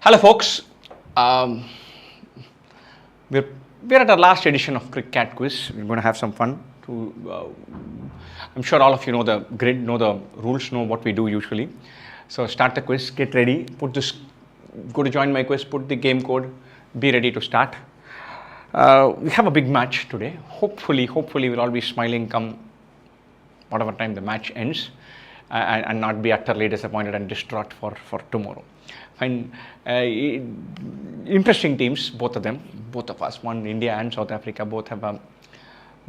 Hello, folks. Um, we're at our last edition of CrikCAT quiz. We're going to have some fun. I'm sure all of you know the grid, know the rules, know what we do usually. So start the quiz, get ready, go to join my quiz, put the game code, be ready to start. We have a big match today. Hopefully we'll all be smiling come whatever time the match ends and not be utterly disappointed and distraught for tomorrow. Fine. Interesting teams, both of us, one India and South Africa, both have a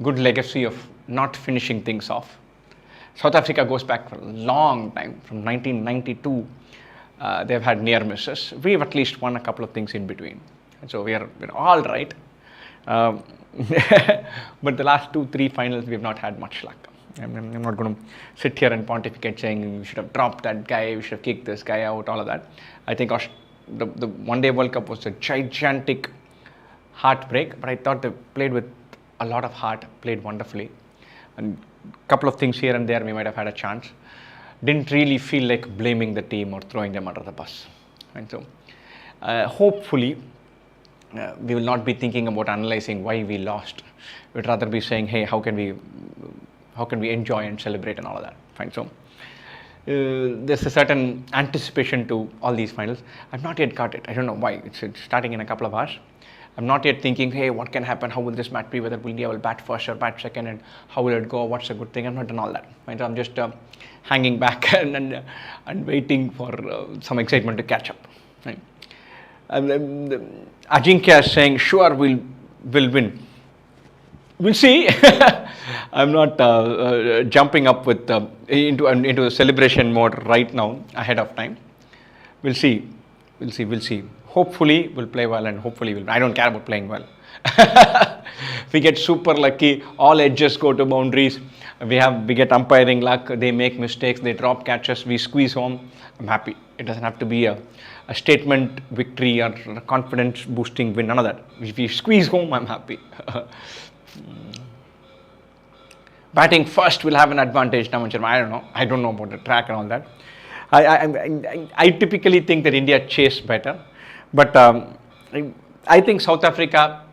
good legacy of not finishing things off. South Africa goes back for a long time, from 1992. They've had near misses. We've at least won a couple of things in between. And so we're all right. But the last 2-3 finals, we've not had much luck. I'm not going to sit here and pontificate saying we should have dropped that guy, we should have kicked this guy out, all of that. I think the one-day World Cup was a gigantic heartbreak, but I thought they played with a lot of heart, played wonderfully. And a couple of things here and there, we might have had a chance. Didn't really feel like blaming the team or throwing them under the bus. And so, hopefully, we will not be thinking about analyzing why we lost. We'd rather be saying, hey, how can we enjoy and celebrate and all of that. Fine. So there's a certain anticipation to all these finals. I've not yet got it. I don't know why. It's starting in a couple of hours. I'm not yet thinking, hey, what can happen? How will this match be? Whether India will bat first or bat second, and how will it go? What's a good thing? I've not done all that. Fine. So I'm just hanging back and waiting for some excitement to catch up. Right. Ajinkya is saying, sure, we'll win. We'll see. I'm not jumping up with into a celebration mode right now ahead of time. We'll see. Hopefully we'll play well, and hopefully we'll. I don't care about playing well. If we get super lucky, all edges go to boundaries. We get umpiring luck. They make mistakes. They drop catches. We squeeze home. I'm happy. It doesn't have to be a statement victory or a confidence boosting win. None of that. If we squeeze home, I'm happy. Batting first will have an advantage now. I don't know about the track and all that. I typically think that India chase better, but I think South Africa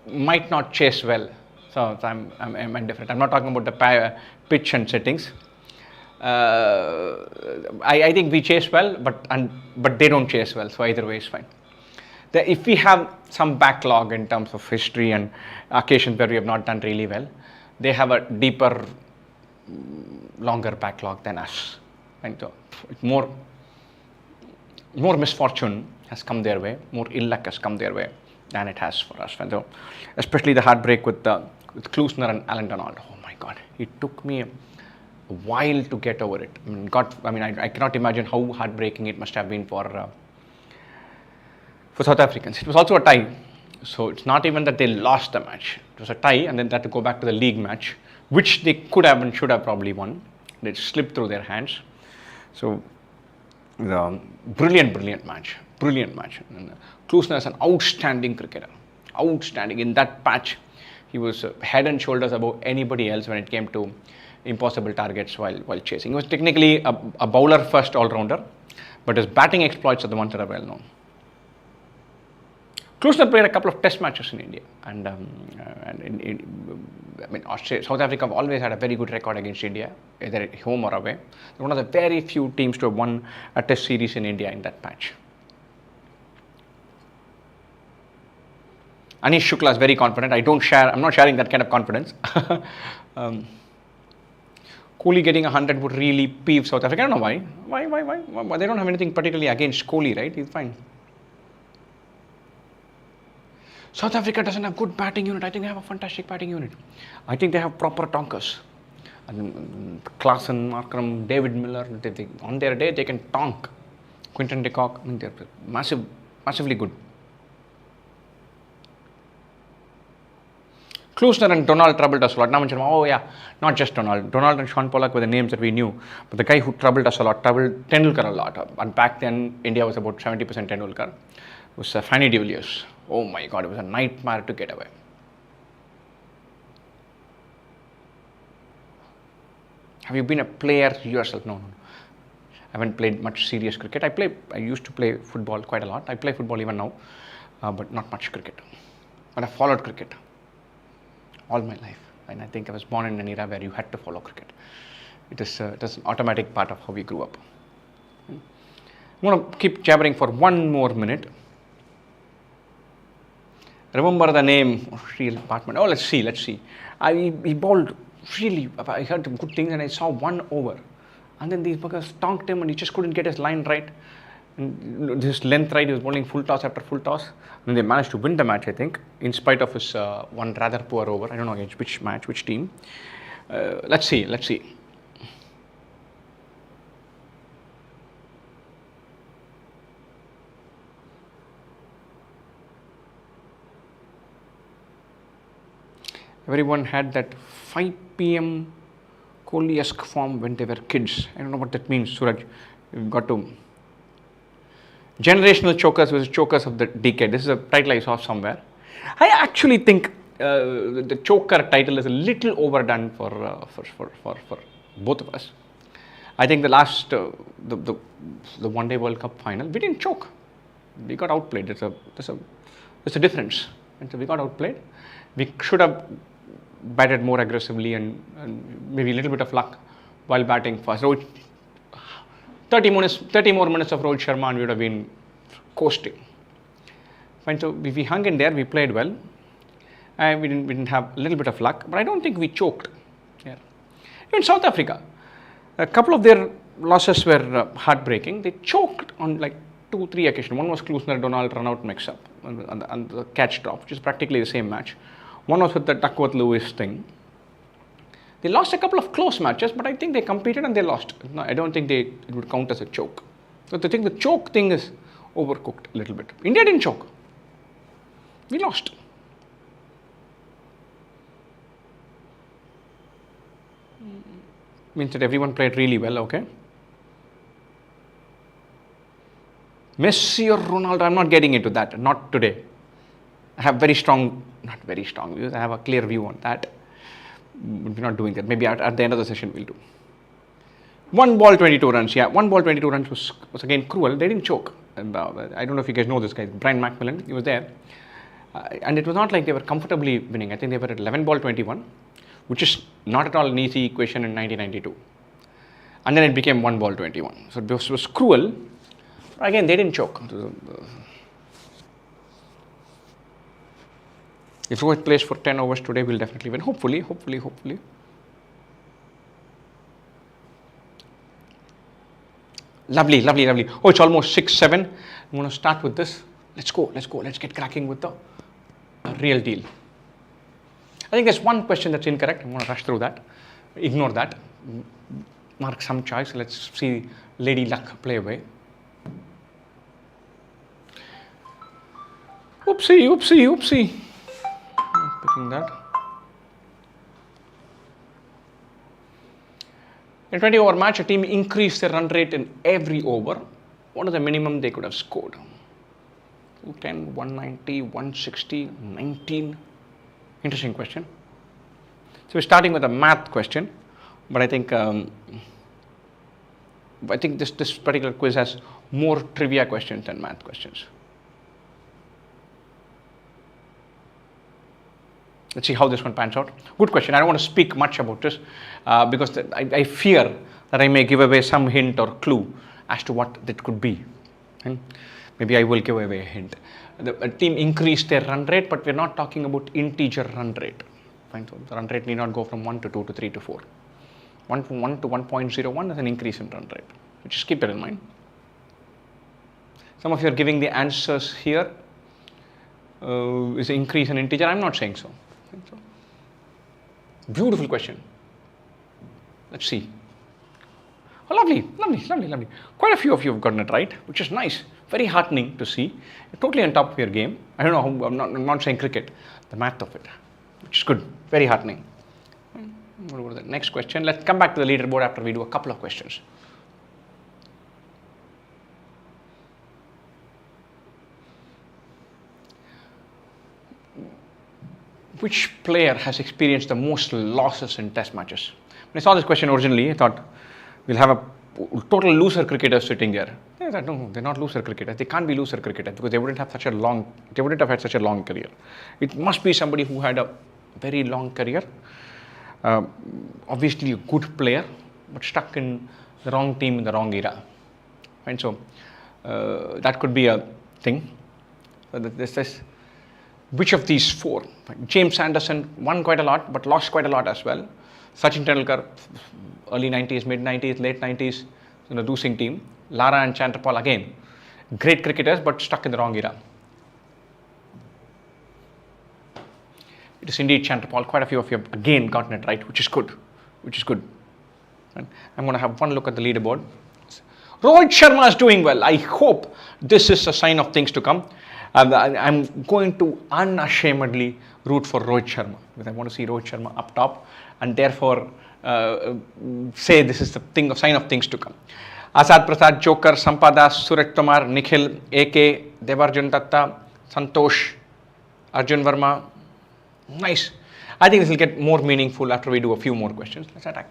might not chase well. So I'm indifferent. I'm not talking about the pitch and settings. I think we chase well, but they don't chase well. So either way is fine. If we have some backlog in terms of history and occasions where we have not done really well, they have a deeper, longer backlog than us. And so more misfortune has come their way, more ill luck has come their way than it has for us. And so, especially the heartbreak with Klusner and Alan Donald. Oh my God, it took me a while to get over it. I cannot imagine how heartbreaking it must have been for South Africans. It was also a tie. So it's not even that they lost the match. It was a tie, and then they had to go back to the league match, which they could have and should have probably won. They slipped through their hands. So the brilliant match. And Klusner is an outstanding cricketer. Outstanding. In that patch, he was head and shoulders above anybody else when it came to impossible targets while chasing. He was technically a bowler first all-rounder, but his batting exploits are the ones that are well known. Klusner played a couple of test matches in India, and South Africa have always had a very good record against India, either at home or away. They're one of the very few teams to have won a test series in India in that patch. Anish Shukla is very confident. I'm not sharing that kind of confidence. Kohli getting 100 would really peeve South Africa. I don't know why. Why? They don't have anything particularly against Kohli, right? He's fine. South Africa doesn't have good batting unit. I think they have a fantastic batting unit. I think they have proper tonkers. And Klaasen, Markram, David Miller, on their day they can tonk. Quinton de Kock, they're massively good. Klusner and Donald troubled us a lot. Oh yeah, not just Donald. Donald and Sean Pollock were the names that we knew. But the guy who troubled us a lot, troubled Tendulkar a lot. And back then, India was about 70% Tendulkar. It was Fanny de Villiers. Oh my God, it was a nightmare to get away. Have you been a player yourself? No. haven't played much serious cricket. I used to play football quite a lot. I play football even now, but not much cricket. But I followed cricket all my life. And I think I was born in an era where you had to follow cricket. It is an automatic part of how we grew up. I'm going to keep jabbering for one more minute. Remember the name of Real Batman. Oh, let's see. He bowled really, I heard good things and I saw 1 over. And then these buggers stonked him and he just couldn't get his line right. And his length right, he was bowling full toss after full toss. And they managed to win the match, I think, in spite of his one rather poor over. I don't know against which match, which team. Let's see. Everyone had that 5 p.m. Kohli-esque form when they were kids. I don't know what that means, Suraj. You've got to... Generational chokers versus chokers of the decade. This is a title I saw somewhere. I actually think the choker title is a little overdone for both of us. I think the last, the one-day World Cup final, we didn't choke. We got outplayed. There's a difference. And so we got outplayed. We should have batted more aggressively and maybe a little bit of luck while batting first. 30 more minutes of Rohit Sharma and we would have been coasting. Fine, so we hung in there, we played well. And we didn't have a little bit of luck, but I don't think we choked. Yeah. Even South Africa, a couple of their losses were heartbreaking. They choked on like 2-3 occasions. One was Klusner-Donald run-out mix-up and the catch drop, which is practically the same match. One was with the Duckworth-Lewis thing. They lost a couple of close matches, but I think they competed and they lost. No, I don't think it would count as a choke. So I think the choke thing is overcooked a little bit. India didn't choke. We lost. Means that everyone played really well, okay? Messi or Ronaldo, I'm not getting into that, not today. I have not very strong views, I have a clear view on that. We're not doing that. Maybe at the end of the session we'll do. 1 ball, 22 runs. Yeah, 1 ball, 22 runs was again cruel. They didn't choke. And I don't know if you guys know this guy, Brian McMillan, he was there. And it was not like they were comfortably winning. I think they were at 11 ball, 21, which is not at all an easy equation in 1992. And then it became 1 ball, 21. So it was cruel. But again, they didn't choke. If Rohit plays for 10 overs today, we'll definitely win. Hopefully. Lovely. Oh, it's almost 6-7. I'm going to start with this. Let's go. Let's get cracking with the real deal. I think there's one question that's incorrect. I'm going to rush through that. Ignore that. Mark some choice. Let's see Lady Luck play away. Oopsie. Picking that. In a 20-over match, a team increased their run rate in every over. What is the minimum they could have scored? 210, 190, 160, 19. Interesting question. So we're starting with a math question, but I think this particular quiz has more trivia questions than math questions. Let's see how this one pans out. Good question. I don't want to speak much about this because I fear that I may give away some hint or clue as to what that could be. And maybe I will give away a hint. The team increased their run rate, but we're not talking about integer run rate. Fine. So the run rate need not go from 1 to 2 to 3 to 4. 1 from 1 to 1.01 is an increase in run rate. So just keep it in mind. Some of you are giving the answers here. Is an increase in integer? I'm not saying so. Beautiful question. Let's see. Oh, lovely. Quite a few of you have gotten it right, which is nice. Very heartening to see. You're totally on top of your game. I don't know how, I'm not saying cricket, the math of it, which is good. Very heartening. We'll go to the next question. Let's come back to the leaderboard after we do a couple of questions. Which player has experienced the most losses in test matches? When I saw this question originally, I thought we'll have a total loser cricketers sitting there. No, they're not loser cricketers. They can't be loser cricketers because they wouldn't have had such a long career. It must be somebody who had a very long career, obviously a good player, but stuck in the wrong team in the wrong era. And so that could be a thing. So this which of these four? James Anderson won quite a lot, but lost quite a lot as well. Sachin Tendulkar, early 90s, mid 90s, late 90s, losing team. Lara and Chanderpaul again, great cricketers, but stuck in the wrong era. It is indeed Chanderpaul. Quite a few of you have again gotten it right, which is good. And I'm going to have one look at the leaderboard. Rohit Sharma is doing well. I hope this is a sign of things to come. I'm going to unashamedly root for Rohit Sharma because I want to see Rohit Sharma up top, and therefore say this is the sign of things to come. Azad Prasad, Joker, Sampadas, Suraj Tomar, Nikhil, AK, Devarjan Datta, Santosh, Arjun Verma. Nice. I think this will get more meaningful after we do a few more questions. Let's attack.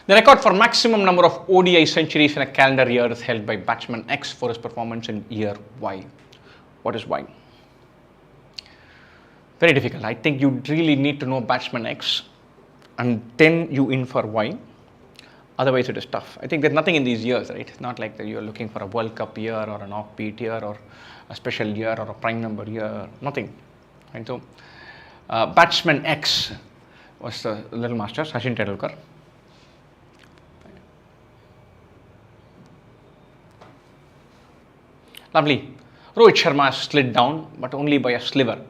The record for maximum number of ODI centuries in a calendar year is held by batsman X for his performance in year Y. What is Y? Very difficult. I think you really need to know batsman X and then you infer Y. Otherwise, it is tough. I think there's nothing in these years, right? It's not like that you're looking for a World Cup year or an offbeat year or a special year or a prime number year. Nothing. And so, batsman X was the little master, Sachin Tendulkar. Lovely. Rohit Sharma slid down, but only by a sliver.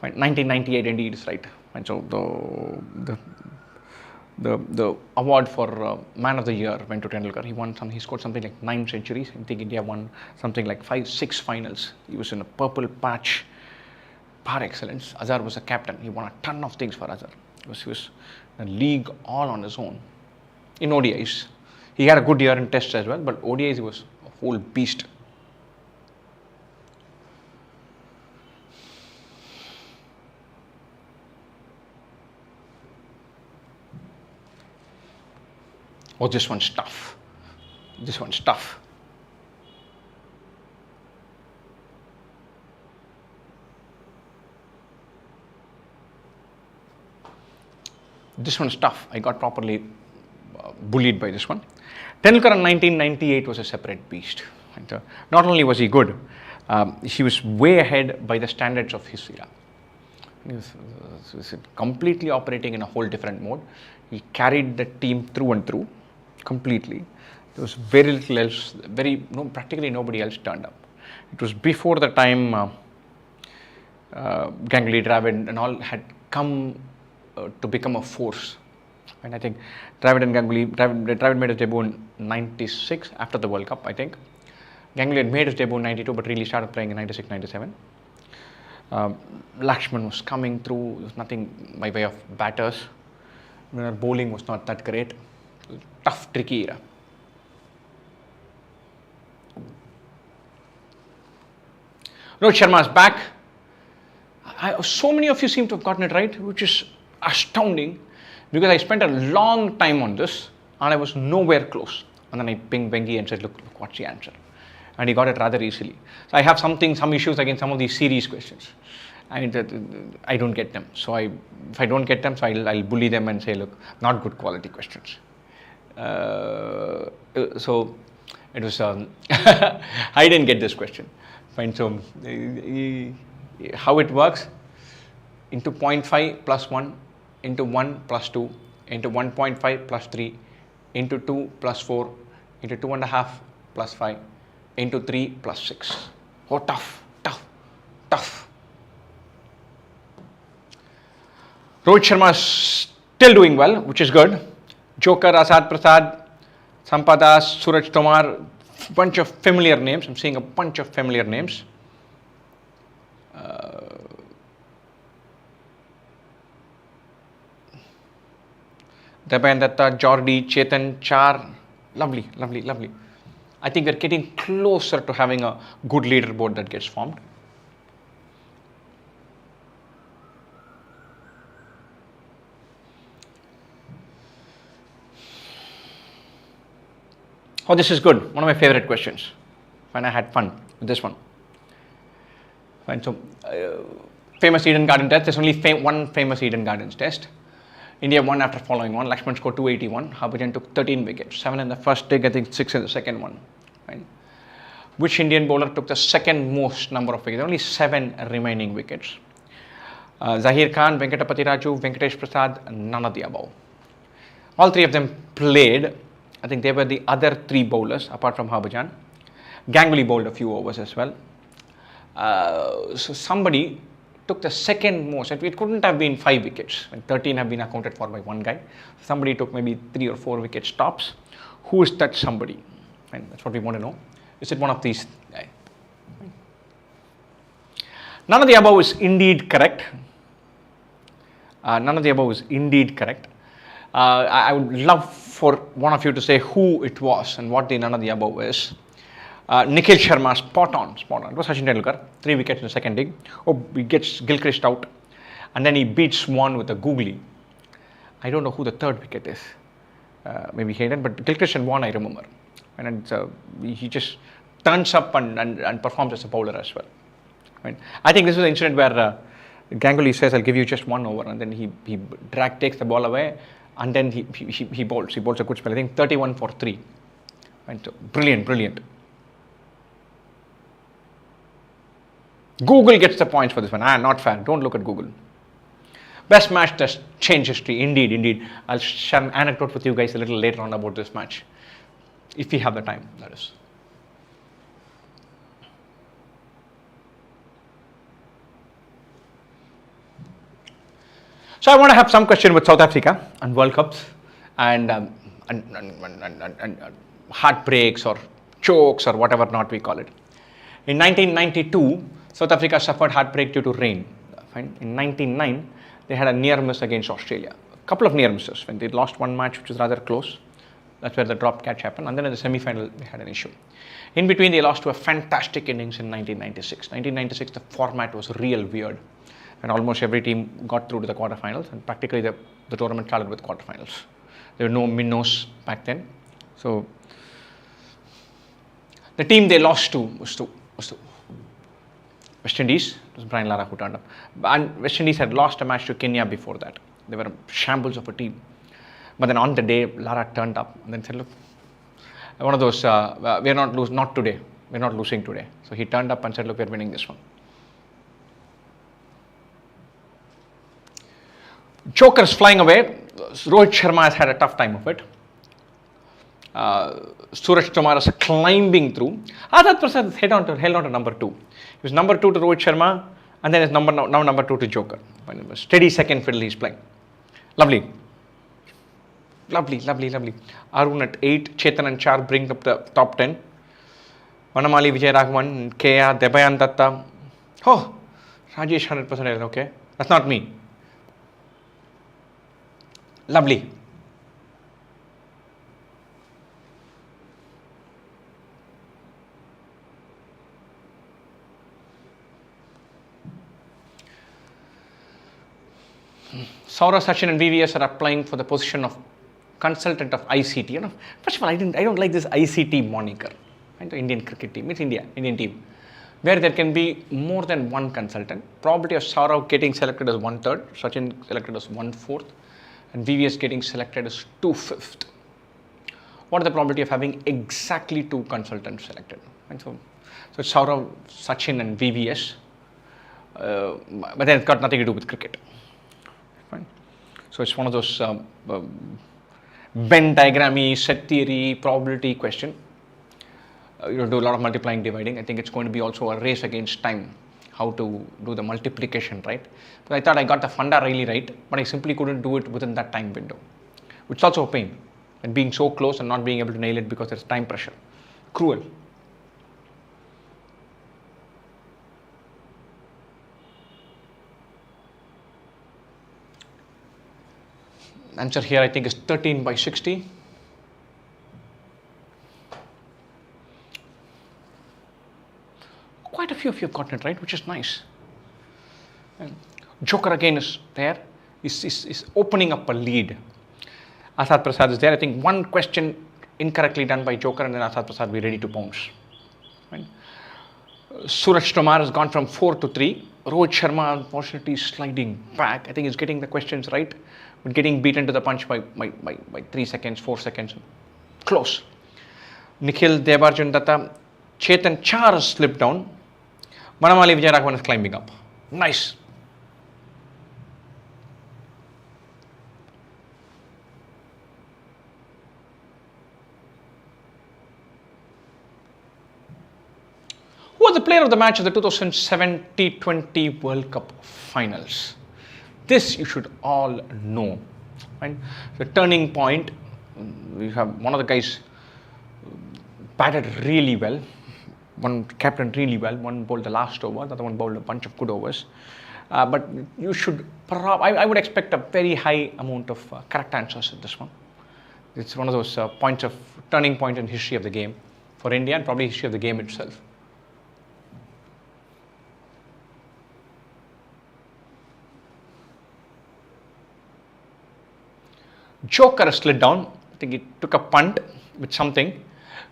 1998 indeed is right. And so the award for Man of the Year went to Tendulkar. He scored something like 9 centuries. I think India won something like 5-6 finals. He was in a purple patch par excellence. Azhar was a captain. He won a ton of things for Azhar. He was in a league all on his own. In ODIs, he had a good year in tests as well, but ODIs he was a whole beast. Oh, this one's tough. This one's tough. This one's tough. I got properly bullied by this one. Tendulkar in 1998 was a separate beast. And, not only was he good, he was way ahead by the standards of his era. He was completely operating in a whole different mode. He carried the team through and through. Completely. There was very little else, practically nobody else turned up. It was before the time Ganguly, Dravid and all had come to become a force. And I think Dravid made his debut in 96 after the World Cup, I think. Ganguly had made his debut in 92 but really started playing in 96, 97. Lakshman was coming through. There was nothing by way of batters. Bowling was not that great. Tough, tricky era. Rohit Sharma is back. So many of you seem to have gotten it right, which is astounding because I spent a long time on this and I was nowhere close. And then I pinged Bengi and said, look, what's the answer? And he got it rather easily. So I have some issues against some of these series questions. And I don't get them. So if I don't get them, so I'll bully them and say, look, not good quality questions. So it was, I didn't get this question. Fine, so how it works, into 0.5 plus 1, into 1 plus 2, into 1.5 plus 3, into 2 plus 4, into 2.5 plus 5, into 3 plus 6. Oh, tough. Rohit Sharma is still doing well, which is good. Joker, Azad Prasad, Sampadas, Suraj Tomar, bunch of familiar names. I'm seeing a bunch of familiar names. Deban Datta, Jordi, Chetan, Char. Lovely. I think we're getting closer to having a good leaderboard that gets formed. Oh, this is good. One of my favorite questions. When I had fun with this one. Fine. So, famous Eden Garden test. There's only one famous Eden Gardens test. India won after following one. Lakshman scored 281. Harbhajan took 13 wickets. 7 in the first dig, I think 6 in the second one. Fine. Which Indian bowler took the second most number of wickets? Only 7 remaining wickets. Zahir Khan, Venkatapati Raju, Venkatesh Prasad, none of the above. All 3 of them played. I think they were the other 3 bowlers apart from Harbhajan. Ganguly bowled a few overs as well. So somebody took the second most. It couldn't have been 5 wickets. 13 have been accounted for by one guy. Somebody took maybe 3 or 4 wickets tops. Who is that somebody? And that's what we want to know. Is it one of these guys? None of the above is indeed correct. None of the above is indeed correct. I would love for one of you to say who it was and what the none of the above is. Nikhil Sharma, spot on. It was Sachin Tendulkar, 3 wickets in the second dig. Oh, he gets Gilchrist out. And then he beats Swan with a googly. I don't know who the third wicket is. Maybe Hayden, but Gilchrist and Swan I remember. And he just turns up and performs as a bowler as well. Right? I think this is an incident where Ganguly says, I'll give you just 1 over. And then he takes the ball away. And then he bowls. He bowls a good spell. I think 31 for 3. Right? So brilliant. Google gets the points for this one. Not fair. Don't look at Google. Best match test change history. Indeed. I'll share an anecdote with you guys a little later on about this match. If we have the time, that is. So I want to have some question with South Africa and World Cups and heartbreaks or chokes or whatever not we call it. In 1992, South Africa suffered heartbreak due to rain. In 1999, they had a near miss against Australia. A couple of near misses when they lost one match, which was rather close. That's where the drop catch happened. And then in the semi-final, they had an issue. In between, they lost to a fantastic innings in 1996. 1996, the format was real weird. And almost every team got through to the quarterfinals. And practically, the tournament started with quarterfinals. There were no minnows back then. So, the team they lost to was to West Indies. It was Brian Lara who turned up. And West Indies had lost a match to Kenya before that. They were a shambles of a team. But then on the day, Lara turned up and then said, look, one of those, we're not losing, not today. We're not losing today. So he turned up and said, look, we're winning this one. Joker's flying away. Rohit Sharma has had a tough time of it. Suraj Tomar is climbing through. Azad Prasad held on to number 2. He was number 2 to Rohit Sharma and then is now number 2 to Joker. Steady second fiddle he's playing. Lovely. Arun at 8, Chetan and Char bring up the top 10. Vanamali, Vijay Raghavan, Kea, Debayan Datta. Oh, Rajesh 100% okay. That's not me. Lovely. Saurav, Sachin and VVS are applying for the position of consultant of ICT. First of all, I don't like this ICT moniker. Right? The Indian cricket team, it's Indian team, where there can be more than one consultant. Probability of Saurav getting selected as 1/3, Sachin selected as 1/4, and VVS getting selected as 2/5. What are the probability of having exactly 2 consultants selected? And so it's Saurav, Sachin, and VVS, but then it's got nothing to do with cricket. Fine. So it's one of those Venn diagrammy, set theory, probability question. You do a lot of multiplying, dividing. I think it's going to be also a race against time, how to do the multiplication, right? But I thought I got the funda really right, but I simply couldn't do it within that time window, which is also a pain. And being so close and not being able to nail it because there's time pressure. Cruel. Answer here I think is 13/60. Quite a few of you have gotten it right, which is nice. And Joker again is there, is opening up a lead. Azad Prasad is there. I think one question incorrectly done by Joker, and then Asad Prasad be ready to pounce. Right? Suraj Tomar has gone from 4 to 3. Rohit Sharma, unfortunately, sliding back. I think he's getting the questions right, but getting beaten to the punch by 3 seconds, 4 seconds. Close. Nikhil, Devarjan Datta, Chetan Char has slipped down. Vanamali Vijayaraghavan is climbing up. Nice. Who was the player of the match of the 2007 T20 World Cup finals? This you should all know. Right? The turning point, we have one of the guys batted really well, one captained really well, one bowled the last over, the other one bowled a bunch of good overs. But you should, I would expect a very high amount of correct answers in this one. It's one of those points of turning point in history of the game for India and probably history of the game itself. Joker slid down. I think he took a punt with something.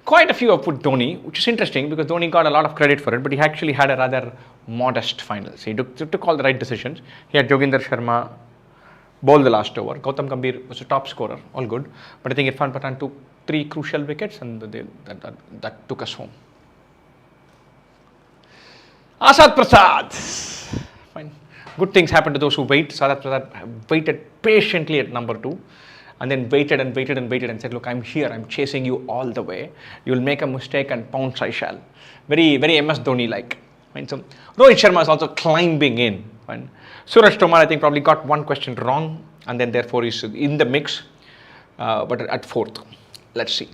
Quite a few have put Dhoni, which is interesting because Dhoni got a lot of credit for it, but he actually had a rather modest final. So he took all the right decisions. He had Joginder Sharma bowl the last over. Gautam Gambhir was a top scorer, all good. But I think Irfan Pathan took 3 crucial wickets and that took us home. Asad Prasad. Fine. Good things happen to those who wait. Asad Prasad waited patiently at number 2. And then waited and said, look, I'm here, I'm chasing you all the way. You'll make a mistake and pounce I shall. Very, very MS Dhoni-like. Right? So Rohit Sharma is also climbing in. Right? Suraj Tomar, I think, probably got one question wrong, and then therefore he's in the mix, but at 4th. Let's see.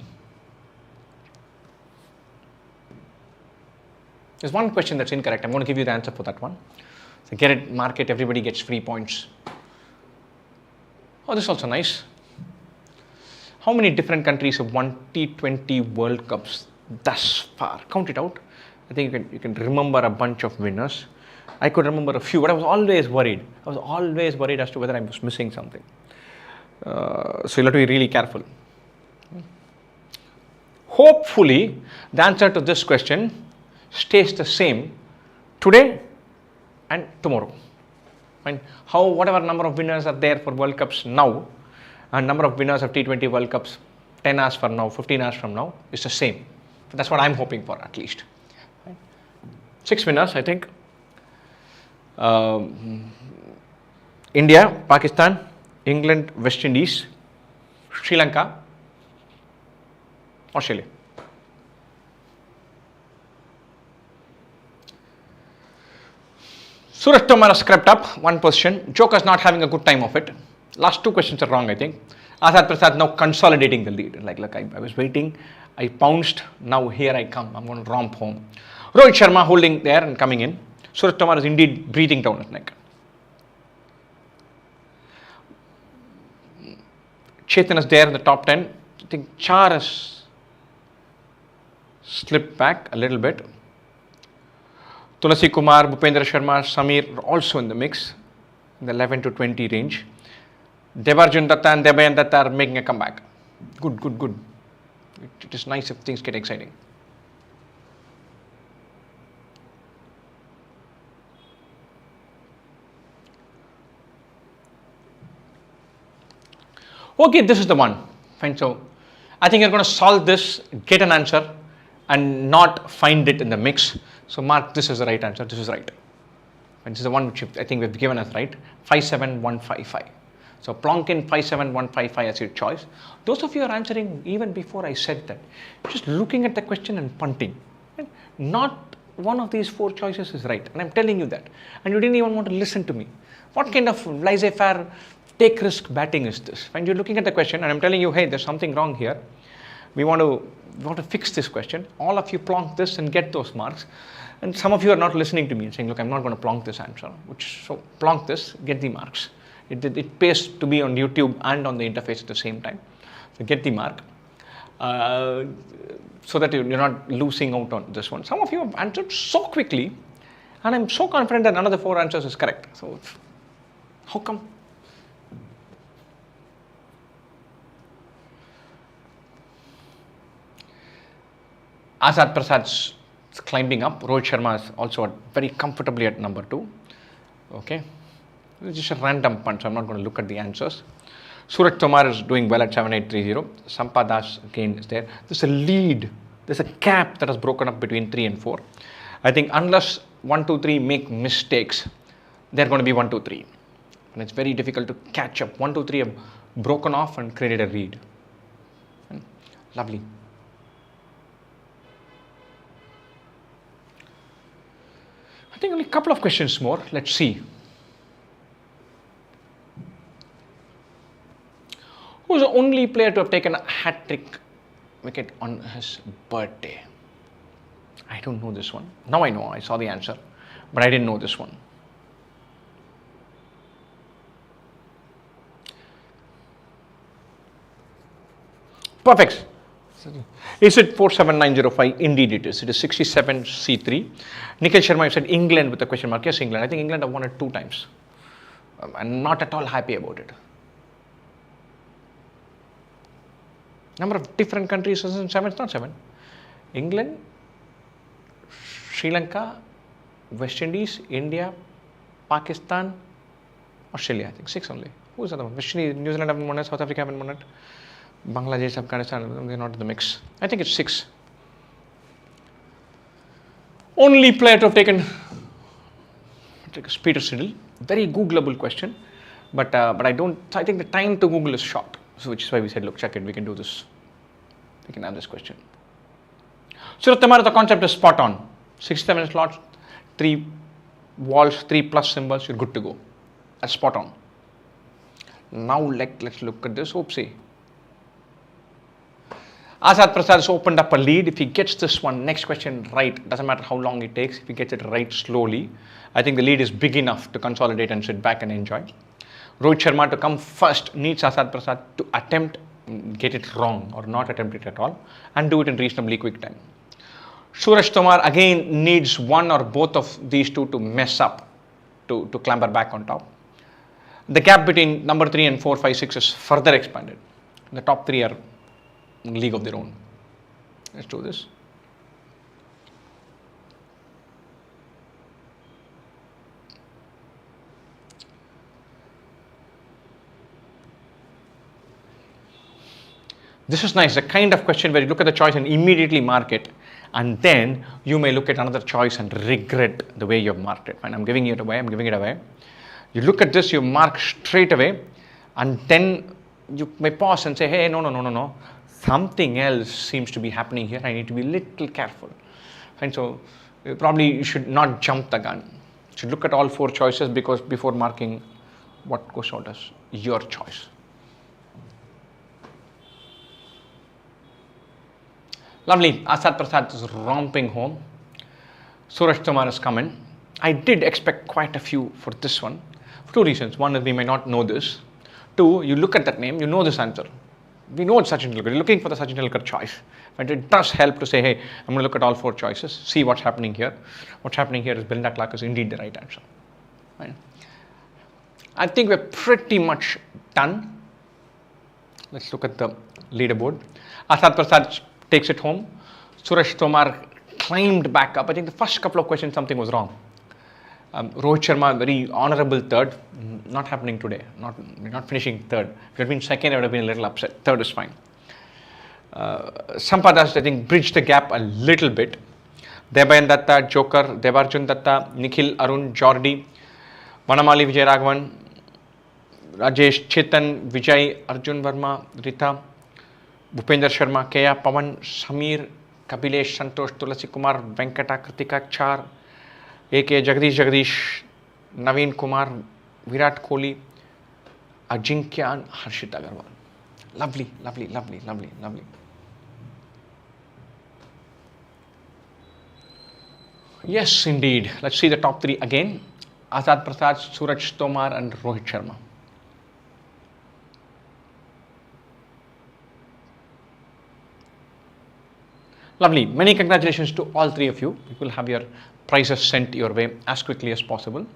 There's one question that's incorrect. I'm going to give you the answer for that one. So get it, mark it, everybody gets free points. Oh, this is also nice. How many different countries have won T20 World Cups thus far? Count it out. I think you can remember a bunch of winners. I could remember a few, but I was always worried. I was always worried as to whether I was missing something. So you'll have to be really careful. Hopefully, the answer to this question stays the same today and tomorrow. And whatever number of winners are there for World Cups now, and number of winners of T20 World Cups 10 hours from now, 15 hours from now is the same. That's what I'm hoping for, at least. 6 winners, I think. India, Pakistan, England, West Indies, Sri Lanka, Australia. Suraj Tomar has crept up 1 position. Joker's not having a good time of it. Last 2 questions are wrong, I think. Asad Prasad now consolidating the lead. Like, look, I was waiting. I pounced. Now here I come. I'm going to romp home. Rohit Sharma holding there and coming in. Suraj Tomar is indeed breathing down his neck. Chetan is there in the top 10. I think Char has slipped back a little bit. Tulasi Kumar, Bhupendra Sharma, Samir also in the mix, in the 11 to 20 range. Devarjan Datta and Debayan Datta are making a comeback. Good. It is nice if things get exciting. Okay, this is the one. Fine. So I think you're going to solve this, get an answer, and not find it in the mix. So mark this as the right answer. This is right. And this is the one which I think we've given as right. 57155. So plonk in 57155 as your choice. Those of you are answering even before I said that. Just looking at the question and punting. Right? Not one of these 4 choices is right. And I'm telling you that. And you didn't even want to listen to me. What kind of laissez-faire, take risk batting is this? And you're looking at the question and I'm telling you, hey, there's something wrong here. We want to fix this question. All of you plonk this and get those marks. And some of you are not listening to me and saying, look, I'm not going to plonk this answer. So plonk this, get the marks. It pays to be on YouTube and on the interface at the same time. So get the mark so that you're not losing out on this one. Some of you have answered so quickly and I'm so confident that none of the 4 answers is correct. So how come? Azad Prasad's climbing up. Rohit Sharma is also very comfortably at number 2. Okay. It's just a random punch, so I'm not going to look at the answers. Suraj Tomar is doing well at 7830. Sampadas again is there. There's a lead. There's a gap that has broken up between 3 and 4. I think unless 1, 2, 3 make mistakes, they're going to be 1, 2, 3. And it's very difficult to catch up. 1, 2, 3 have broken off and created a read. Lovely. I think only a couple of questions more. Let's see. Who's the only player to have taken a hat-trick wicket on his birthday? I don't know this one. Now I know. I saw the answer. But I didn't know this one. Perfect. Is it 47905? Indeed it is. It is 67C3. Nikhil Sharma, you said England with a question mark. Yes, England. I think England have won it 2 times. I'm not at all happy about it. Number of different countries isn't 7, it's not 7. England, Sri Lanka, West Indies, India, Pakistan, Australia. I think 6 only. Who's the other one? West Indies, New Zealand haven't won it, South Africa haven't won it. Bangladesh, Afghanistan, they're not in the mix. I think it's 6. Only player to have taken Peter Siddle. Very Googleable question, but I think the time to Google is short. So which is why we said, look, check it, we can do this. We can have this question. Surat Tamara, the concept is spot on. 67 slots, 3 walls, 3 plus symbols, you're good to go. That's spot on. Now let's look at this. Oopsie. Azad Prasad has opened up a lead. If he gets this one, next question right, doesn't matter how long it takes, if he gets it right slowly, I think the lead is big enough to consolidate and sit back and enjoy. Rohit Sharma to come first needs Azad Prasad to attempt, get it wrong or not attempt it at all and do it in reasonably quick time. Suraj Tomar again needs one or both of these two to mess up to clamber back on top. The gap between number 3 and 4, 5, 6 is further expanded. The top 3 are in a league of their own. Let's do this. This is nice, the kind of question where you look at the choice and immediately mark it, and then you may look at another choice and regret the way you have marked it. Fine, I'm giving it away. You look at this, you mark straight away, and then you may pause and say, hey, no. Something else seems to be happening here. I need to be a little careful. And so probably you should not jump the gun. You should look at all 4 choices because before marking what goes out as your choice. Lovely. Azad Prasad is romping home. Suraj Tomar has come in. I did expect quite a few for this one for 2 reasons. One is we may not know this. 2, you look at that name, you know this answer. We know it's Sachin Tendulkar. You're looking for the Sachin Tendulkar choice. But it does help to say, hey, I'm going to look at all 4 choices, see what's happening here. What's happening here is Belinda Clark is indeed the right answer. Right? I think we're pretty much done. Let's look at the leaderboard. Azad Prasad takes it home. Suraj Tomar climbed back up. I think the first couple of questions, something was wrong. Rohit Sharma, very honorable 3rd. Not happening today. Not finishing 3rd. If it had been 2nd, I would have been a little upset. 3rd is fine. Sampadas, I think, bridged the gap a little bit. Debayan Datta, Joker, Devarjun Datta, Nikhil, Arun, Jordi, Vanamali Vijay Raghavan, Rajesh, Chetan, Vijay, Arjun Verma, Rita, Bhupender Sharma, Kea, Pawan, Samir, Kabilesh, Santosh, Tulasi Kumar, Venkata, Kritika, Char, AK, Jagdish, Naveen Kumar, Virat Kohli, Ajinkya and Harshit Agarwal. Lovely. Yes, indeed. Let's see the top 3 again. Azad Prasad, Suraj Tomar and Rohit Sharma. Lovely. Many congratulations to all 3 of you. You will have your prizes sent your way as quickly as possible.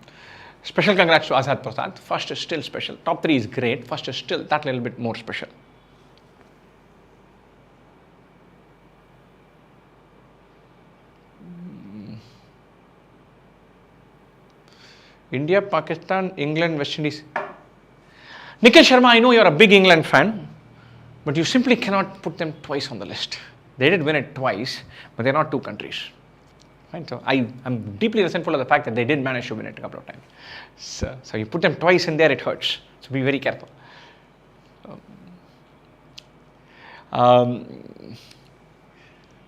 Special congrats to Azad Prasad. First is still special. Top 3 is great. First is still that little bit more special. India, Pakistan, England, West Indies. Nikhil Sharma, I know you're a big England fan, but you simply cannot put them twice on the list. They did win it twice, but they're not two countries. Right? So I'm deeply resentful of the fact that they did manage to win it a couple of times. So you put them twice in there, it hurts. So be very careful.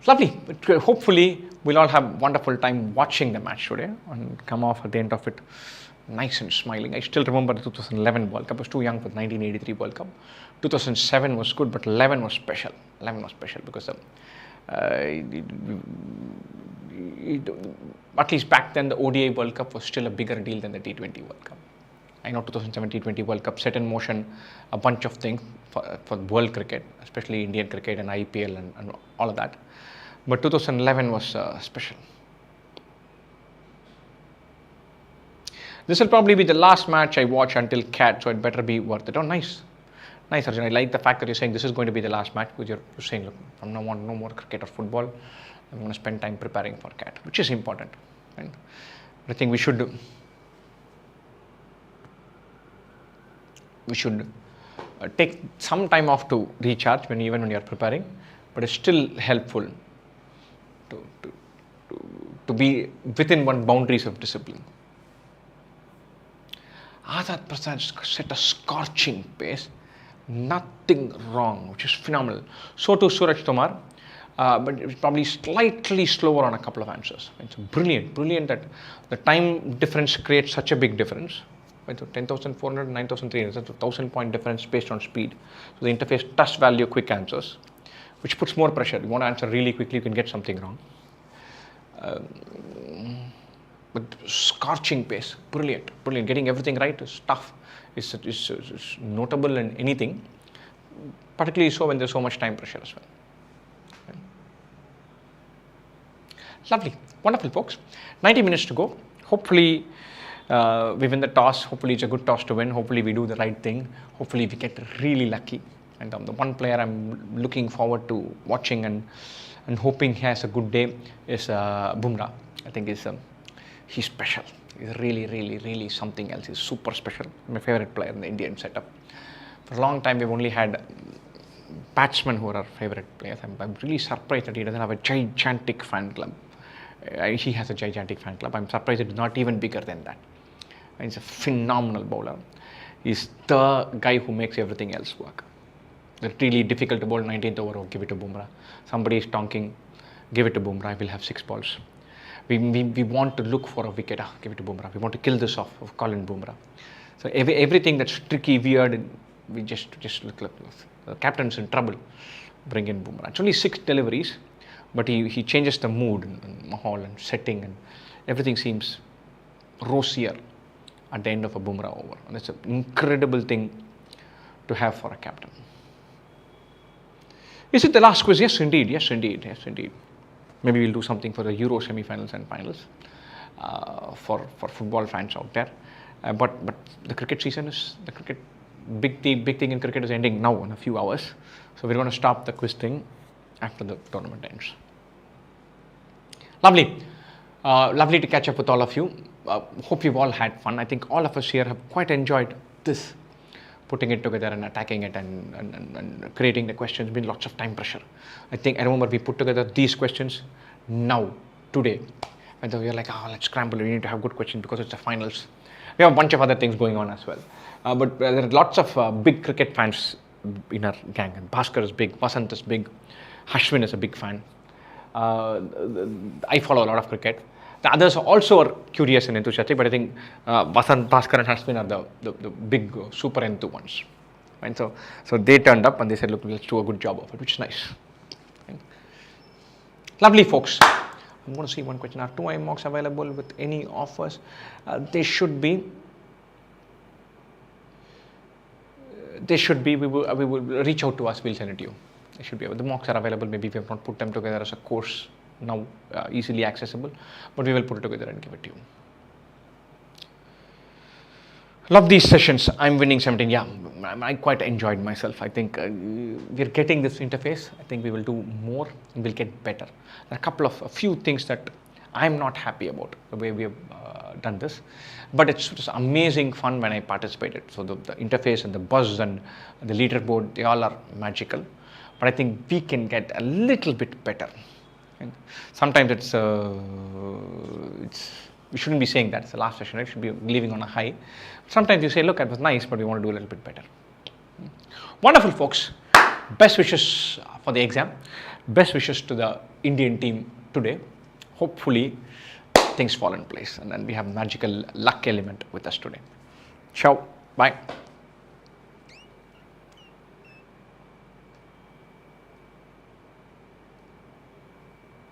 Lovely. But hopefully, we'll all have wonderful time watching the match today and come off at the end of it nice and smiling. I still remember the 2011 World Cup. I was too young for the 1983 World Cup. 2007 was good, but 11 was special. 11 was special because at least back then the ODI World Cup was still a bigger deal than the T20 World Cup. I know 2007 T20 World Cup set in motion a bunch of things for world cricket, especially Indian cricket and IPL and all of that. But 2011 was special. This will probably be the last match I watch until CAT, so it better be worth it. Oh, nice. Nice, Arjun. I like the fact that you're saying this is going to be the last match because you're saying, look, from now on, no more cricket or football. I'm going to spend time preparing for CAT, which is important. And I think we should take some time off to recharge even when you're preparing, but it's still helpful to be within one boundaries of discipline. Azad Prasad set a scorching pace, nothing wrong, which is phenomenal. So too Suraj Tomar, but it's probably slightly slower on a couple of answers. It's brilliant that the time difference creates such a big difference. So 10,400, 9,300, that's a 1,000 point difference based on speed. So the interface does value quick answers, which puts more pressure. You want to answer really quickly, you can get something wrong. But scorching pace, brilliant. Getting everything right is tough. It's notable in anything, particularly so when there's so much time pressure as well. Okay. Lovely, wonderful, folks. 90 minutes to go. Hopefully, we win the toss. Hopefully, it's a good toss to win. Hopefully, we do the right thing. Hopefully, we get really lucky. And the one player I'm looking forward to watching and hoping he has a good day is Bumrah. I think he's special. He's really something else. He's super special. My favorite player in the Indian setup. For a long time, we've only had batsmen who are our favorite players. I'm really surprised that he doesn't have a gigantic fan club. He has a gigantic fan club. I'm surprised it's not even bigger than that. And he's a phenomenal bowler. He's the guy who makes everything else work. It's really difficult to bowl 19th over or give it to Bumrah. Somebody is tonking, give it to Bumrah, we'll have 6 balls. We want to look for a wicket, give it to Bumrah. We want to kill this off of Colin Bumrah. So everything that's tricky, weird, we just look like the captain's in trouble. Bring in Bumrah. It's only 6 deliveries, but he changes the mood and mahal and setting, and everything seems rosier at the end of a Bumrah over. And it's an incredible thing to have for a captain. Is it the last quiz? Yes, indeed. Maybe we'll do something for the Euro semi-finals and finals for football fans out there. But the cricket season is big thing in cricket is ending now in a few hours. So we're going to stop the quiz thing after the tournament ends. Lovely to catch up with all of you. Hope you've all had fun. I think all of us here have quite enjoyed this. Putting it together and attacking it and creating the questions, been lots of time pressure. I remember we put together these questions now, today. And then we are like, let's scramble, we need to have good questions because it's the finals. We have a bunch of other things going on as well. But there are lots of big cricket fans in our gang. And Bhaskar is big, Vasant is big, Hashwin is a big fan. I follow a lot of cricket. The others also are curious and enthusiastic, but I think Vasant, Bhaskar and Hashwin are the big super enthu ones. Right? So they turned up and they said, look, let's do a good job of it, which is nice. Right? Lovely, folks. I'm going to see one question. Are 2 mocks available with any offers? They should be. We will reach out to us. We'll send it to you. They should be. The mocks are available. Maybe we have not put them together as a course now, easily accessible, but we will put it together and give it to you. Love these sessions. I'm winning 17. Yeah, I quite enjoyed myself. I think we're getting this interface. I think we will do more and we'll get better. There are a few things that I'm not happy about the way we have done this, but it's just amazing fun when I participated. So the interface and the buzz and the leaderboard, they all are magical. But I think we can get a little bit better. And sometimes we shouldn't be saying that it's the last session, right? We should be leaving on a high. Sometimes you say, look, it was nice, but we want to do a little bit better. Wonderful, folks. Best wishes for the exam. Best wishes to the Indian team today. Hopefully, things fall in place and then we have magical luck element with us today. Ciao. Bye.